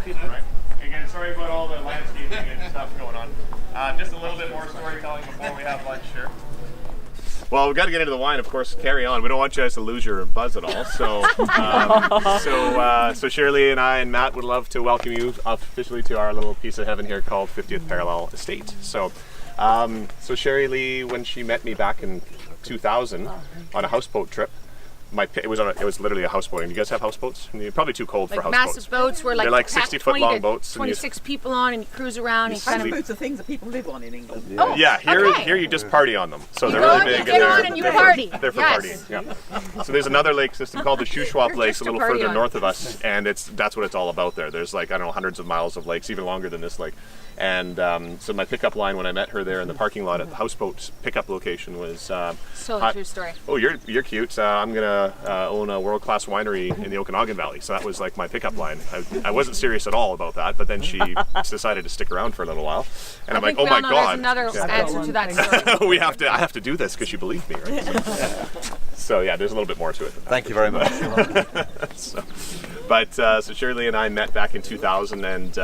Right. Again, sorry about all the landscaping and stuff going on. Just a little bit more storytelling before we have lunch here. Well, we've got to get into the wine, of course. Carry on. We don't want you guys to lose your buzz at all. So, so Shirley and I and Matt would love to welcome you officially to our little piece of heaven here called 50th Parallel Estate. So, so Sherry Lee, when she met me back in 2000 on a houseboat trip, it was literally a houseboat. And you guys have houseboats? You're probably too cold for houseboats. Massive boats where they're like 60-foot long boats. 26 people on, and you cruise around. And Kind of boats are things that people live on in England. Oh, yeah, here you just party on them. So they're go really on, big. you get on and you party. They're for Yes. partying. Yeah. So there's another lake system called the Shuswap Lakes, a little party further on. north of us, and that's what it's all about there. There's like, I don't know, hundreds of miles of lakes, even longer than this lake. And so my pickup line when I met her there in the parking lot at the houseboat pickup location was So a true story. oh, you're cute. I'm gonna own a world-class winery in the Okanagan Valley. So that was like my pickup line. I wasn't serious at all about that, but then she decided to stick around for a little while, and I'm like, oh my god, there's another answer to that story. I have to do this because you believe me, right? So yeah, there's a little bit more to it than that. Thank you very much. So Shirley and I met back in 2000, and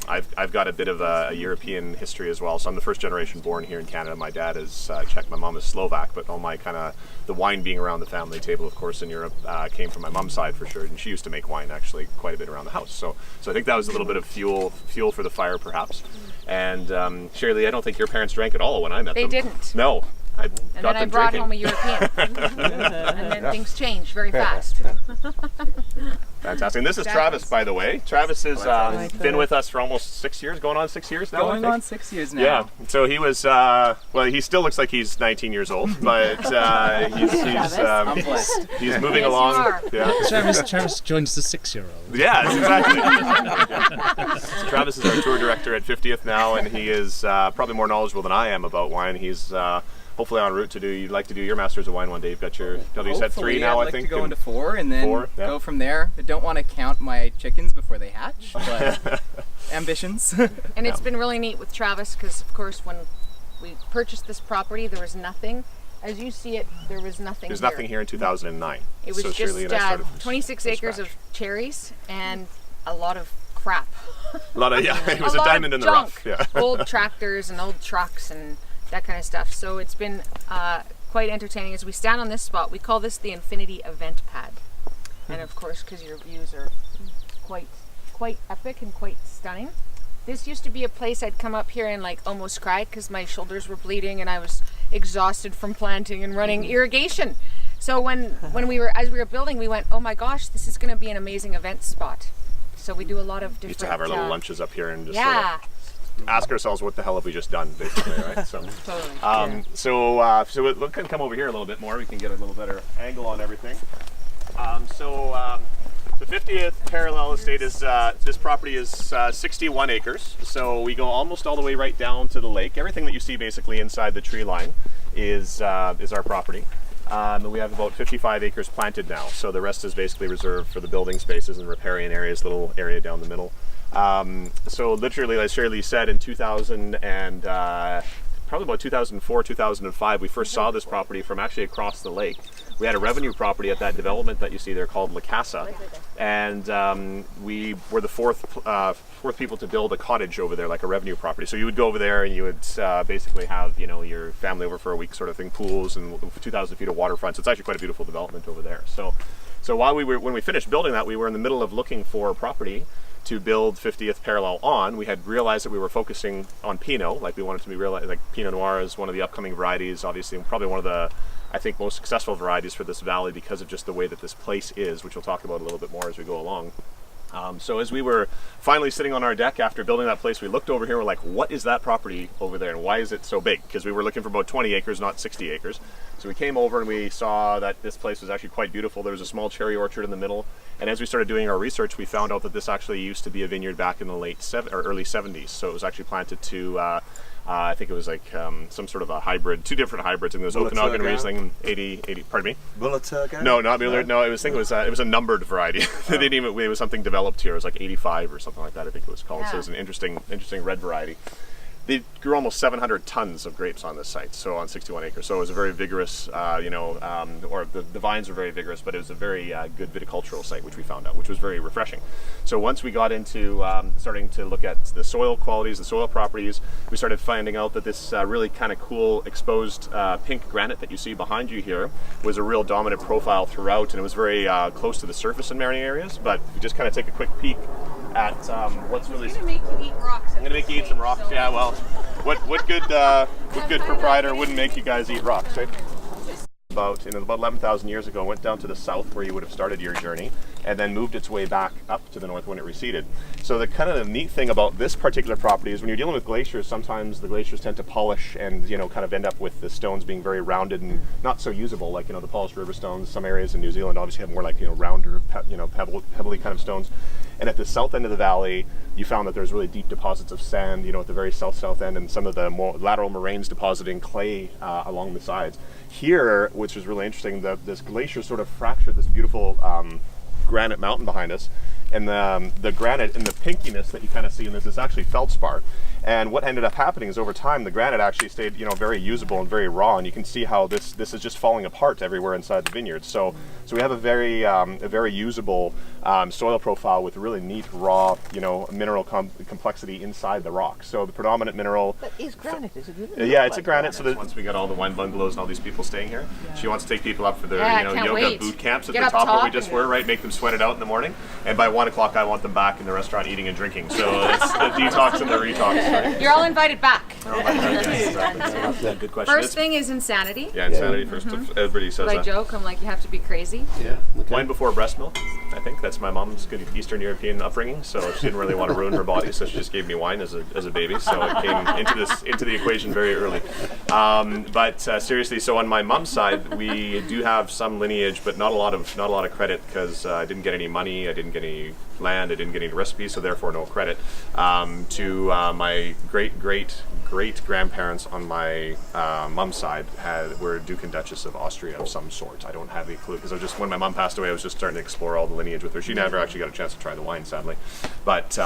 I've got a bit of a European history as well. So I'm the first generation born here in Canada. My dad is Czech, my mom is Slovak, but all my kind of the wine being around the family table, of course, in Europe came from my mom's side for sure, and she used to make wine actually quite a bit around the house. So I think that was a little bit of fuel for the fire, perhaps. And Shirley, I don't think your parents drank at all when I met them. They didn't. No. And then I brought home a European. And then things changed very fast. Fantastic. And this is Travis, by the way. Travis has been with us for almost 6 years, going on 6 years now. Going on 6 years now. Yeah. So he was, well, he still looks like he's 19 years old, but he's moving along. Yeah. Travis joins the 6-year-old. Yeah, exactly. So Travis is our tour director at 50th now, and he is probably more knowledgeable than I am about wine. He's hopefully en route to do. You'd like to do your Masters of Wine one day. You've got your WSET 3 now, I'd I think. Like to go into 4 and then yeah. go from there. I don't want to count my chickens before they hatch, but ambitions. And it's been really neat with Travis because, of course, when we purchased this property, there was nothing. As you see it, there was nothing. There's nothing here in 2009. It was so just Shirley and I started 26 acres of cherries and a lot of crap. A lot of it was a diamond in the rough. Yeah. Old tractors and old trucks and that kind of stuff. So it's been quite entertaining as we stand on this spot. We call this the Infinity Event Pad, and of course, because your views are quite epic and quite stunning. This used to be a place I'd come up here and like almost cry because my shoulders were bleeding and I was exhausted from planting and running irrigation. So when we were building, we went, oh my gosh, this is going to be an amazing event spot. So we do a lot of different. We used to have our little lunches up here and just yeah. Ask ourselves what the hell have we just done, basically, right? So, Totally. So we can come over here a little bit more. We can get a little better angle on everything. The 50th Parallel Estate is this property is 61 acres. So we go almost all the way right down to the lake. Everything that you see basically inside the tree line is our property. And we have about 55 acres planted now. So the rest is basically reserved for the building spaces and riparian areas, little area down the middle. So literally, as Shirley said, in 2000 and probably about 2004, 2005, we first saw this property from actually across the lake. We had a revenue property at that development that you see there called La Casa, and we were the fourth people to build a cottage over there, like a revenue property. So you would go over there and you would basically have your family over for a week, sort of thing, pools and 2,000 feet of waterfront. So it's actually quite a beautiful development over there. So while when we finished building that, we were in the middle of looking for property to build 50th Parallel on. We had realized that we were focusing on Pinot, like we wanted to be realized, like Pinot Noir is one of the upcoming varieties, obviously, and probably one of the, I think, most successful varieties for this valley because of just the way that this place is, which we'll talk about a little bit more as we go along. So as we were finally sitting on our deck after building that place, we looked over here, we're like, what is that property over there and why is it so big? Because we were looking for about 20 acres, not 60 acres. So we came over and we saw that this place was actually quite beautiful. There was a small cherry orchard in the middle. And as we started doing our research, we found out that this actually used to be a vineyard back in the early 70s. So it was actually planted to, I think it was like some sort of a hybrid, two different hybrids. And there was Okanagan Riesling 80, pardon me? Müller-Thurgau? No, not Mueller. No, it was a numbered variety. They didn't even, it was something developed here. It was like 85 or something like that, I think it was called. Yeah. So it was an interesting red variety. they grew almost 700 tons of grapes on this site, so on 61 acres. So it was a very vigorous, or the vines were very vigorous, but it was a very good viticultural site, which we found out, which was very refreshing. So once we got into starting to look at the soil qualities, the soil properties, we started finding out that this really kind of cool exposed pink granite that you see behind you here was a real dominant profile throughout, and it was very close to the surface in many areas. But if you just kind of take a quick peek at what's really... I'm going to make you eat rocks. I'm gonna make you eat some rocks. Yeah, well, what good proprietor wouldn't make you guys eat rocks, right? About 11,000 years ago, went down to the south where you would have started your journey, and then moved its way back up to the north when it receded. So the kind of the neat thing about this particular property is when you're dealing with glaciers, sometimes the glaciers tend to polish and kind of end up with the stones being very rounded and not so usable, like the polished river stones. Some areas in New Zealand obviously have more like rounder, pebbly kind of stones. And at the south end of the valley, you found that there's really deep deposits of sand, at the very south end, and some of the more lateral moraines depositing clay along the sides. Here, which is really interesting, this glacier sort of fractured this beautiful granite mountain behind us, and the granite and the pinkiness that you kind of see in this is actually feldspar. And what ended up happening is over time the granite actually stayed very usable and very raw, and you can see how this is just falling apart everywhere inside the vineyard. So we have a very usable soil profile with really neat raw mineral complexity inside the rock. So the predominant mineral. But is granite? Is it? Yeah, it's a granite. So once we got all the wine bungalows and all these people staying here, she wants to take people up for their can't yoga wait. boot camps at Get the up top where we top just and were, right? Make them sweat it out in the morning, and by 1 o'clock I want them back in the restaurant eating and drinking. So it's the detox and the retox. Right? You're all invited back. Yes, exactly. So, good question. First thing is insanity. Yeah, insanity first. Everybody says I that. joke, I'm like, you have to be crazy. Yeah. Okay. Wine before breast milk, I think. That's my mom's good Eastern European upbringing, so she didn't really want to ruin her body, so she just gave me wine as a baby, so it came into the equation very early. But seriously, so on my mom's side, we do have some lineage, but not a lot of credit, because I didn't get any money, I didn't get any land, I didn't get any recipes, so therefore no credit. To my great grandparents on my mom's side were Duke and Duchess of Austria of some sort. I don't have a clue, because when my mom passed away, I was just starting to explore all the lineage with her. She never actually got a chance to try the wine, sadly, but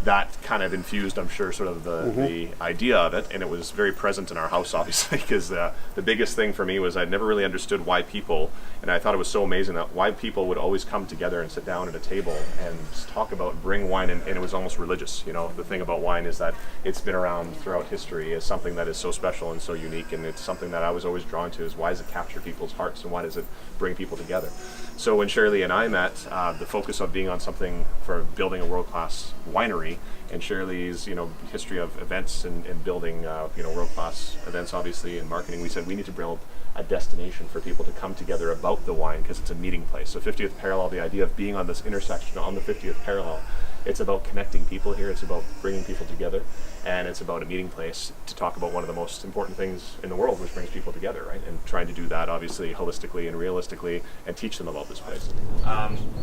that kind of infused, I'm sure, sort of the idea of it, and it was very present in our house, obviously, because the biggest thing for me was I never really understood why people, and I thought it was so amazing that why people would always come together and sit down at a table and talk about, bring wine, and it was almost religious. The thing about wine is that it's been around throughout history as something that is so special and so unique, and it's something that I was always drawn to, is why does it capture people's hearts and why does it bring people together? So when Shirley and I met, the focus of being on something for building a world-class winery, and Shirley's history of events and building world-class events, obviously, and marketing, we said we need to build a destination for people to come together about the wine, because it's a meeting place. So 50th Parallel, the idea of being on this intersection on the 50th Parallel, it's about connecting people here, it's about bringing people together, and it's about a meeting place to talk about one of the most important things in the world, which brings people together, right? And trying to do that, obviously, holistically and realistically, and teach them about this place.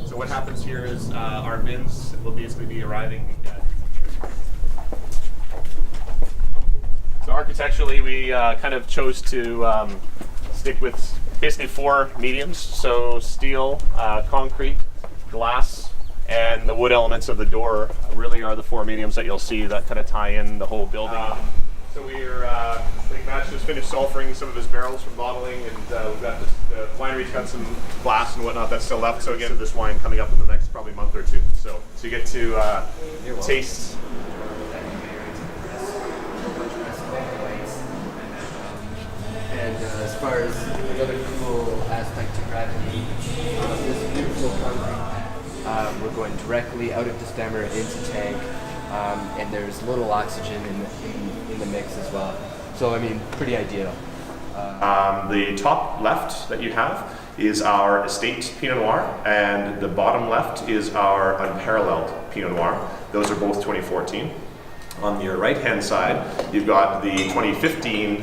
So what happens here is our bins will basically be arriving. So architecturally, we kind of chose to stick with basically 4 mediums. So steel, concrete, glass, and the wood elements of the door really are the 4 mediums that you'll see that kind of tie in the whole building. So Matt's just finished sulfuring some of his barrels from bottling, and we've got the winery's got some glass and whatnot that's still left. So again, this wine coming up in the next probably month or 2. So you get to taste. And as far as another cool aspect to gravity, this beautiful concrete pad, we're going directly out of distemper into tank, and there's little oxygen in the mix as well. So I mean, pretty ideal. The top left that you have is our estate Pinot Noir, and the bottom left is our unparalleled Pinot Noir. Those are both 2014. On your right-hand side, you've got the 2015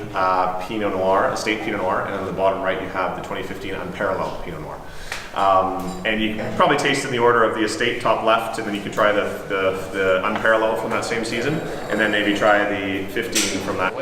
Pinot Noir, Estate Pinot Noir, and on the bottom right you have the 2015 Unparalleled Pinot Noir. And you can probably taste in the order of the Estate top left, and then you can try the Unparalleled from that same season, and then maybe try the 15 from that.